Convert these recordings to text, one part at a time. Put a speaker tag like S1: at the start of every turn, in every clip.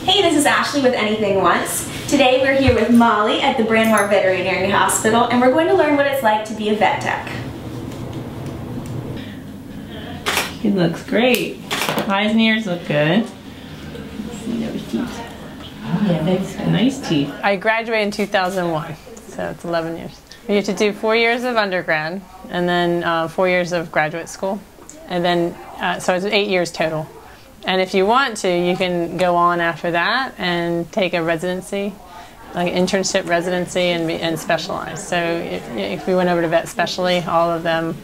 S1: Hey, this is Ashley with Anything Once. Today we're here with Molly at the Barnas Veterinary Hospital, and we're going to learn what it's like to be a vet tech.
S2: He looks great. Eyes and ears look good. Let's see those teeth. Oh yeah, that's nice teeth.
S3: I graduated in 2001, so it's 11 years. You have to do 4 years of undergrad, and then 4 years of graduate school, and then so it's 8 years total. And if you want to, you can go on after that and take a residency, like internship residency, and specialize. So if we went over to vet specialty, all of them,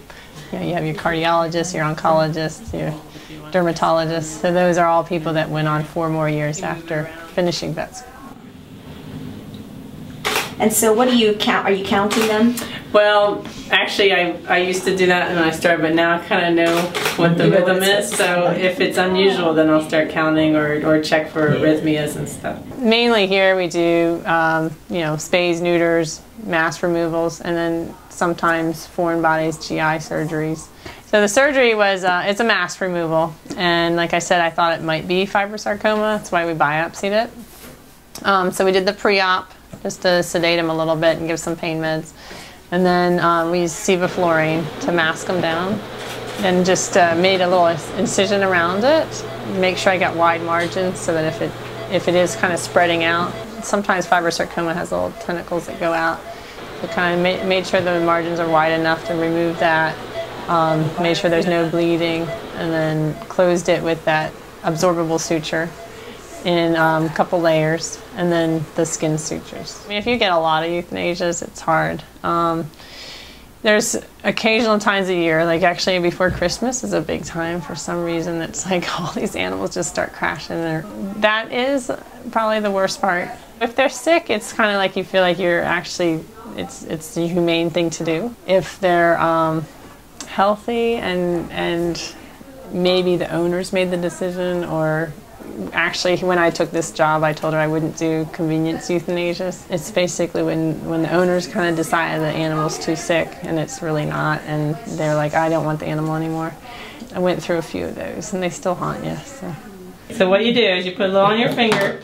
S3: you have your cardiologist, your oncologist, your dermatologist. So those are all people that went on 4 more years after finishing vet school.
S1: And so what do you count? Are you counting them?
S2: Well, actually I used to do that when I started, but now I kind of know what the rhythm is. So if it's unusual, then I'll start counting or check for arrhythmias and stuff.
S3: Mainly here we do, spays, neuters, mass removals, and then sometimes foreign bodies, GI surgeries. So the surgery was, it's a mass removal, and like I said, I thought it might be fibrosarcoma. That's why we biopsied it. So we did the pre-op, just to sedate him a little bit and give some pain meds. And then we used sevoflurane to mask them down. And just made a little incision around it. Make sure I got wide margins so that if it is kind of spreading out, sometimes fibrosarcoma has little tentacles that go out. So kind of made sure the margins are wide enough to remove that. Made sure there's no bleeding, and then closed it with that absorbable suture in a couple layers, and then the skin sutures. I mean, if you get a lot of euthanasias, it's hard. There's occasional times a year, like actually before Christmas is a big time for some reason. It's like all these animals just start crashing there. That is probably the worst part. If they're sick, it's kind of like you feel like you're actually, it's the humane thing to do. If they're healthy and maybe the owners made the decision, or actually, when I took this job, I told her I wouldn't do convenience euthanasia. It's basically when the owners kind of decide the animal's too sick, and it's really not, and they're like, I don't want the animal anymore. I went through a few of those, and they still haunt you.
S2: So what you do is you put a little on your finger.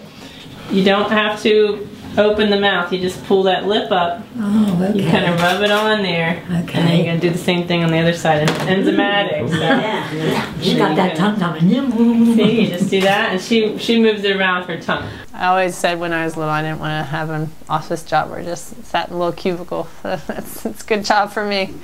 S2: You don't have to open the mouth. You just pull that lip up.
S4: Oh, okay.
S2: You kind of rub it on there.
S4: Okay.
S2: And then you're going to do the same thing on the other side. And enzymatic. So.
S4: Yeah. She got that tongue coming.
S2: See, you just do that, and she moves it around with her tongue.
S3: I always said when I was little I didn't want to have an office job where I just sat in a little cubicle. So it's a good job for me.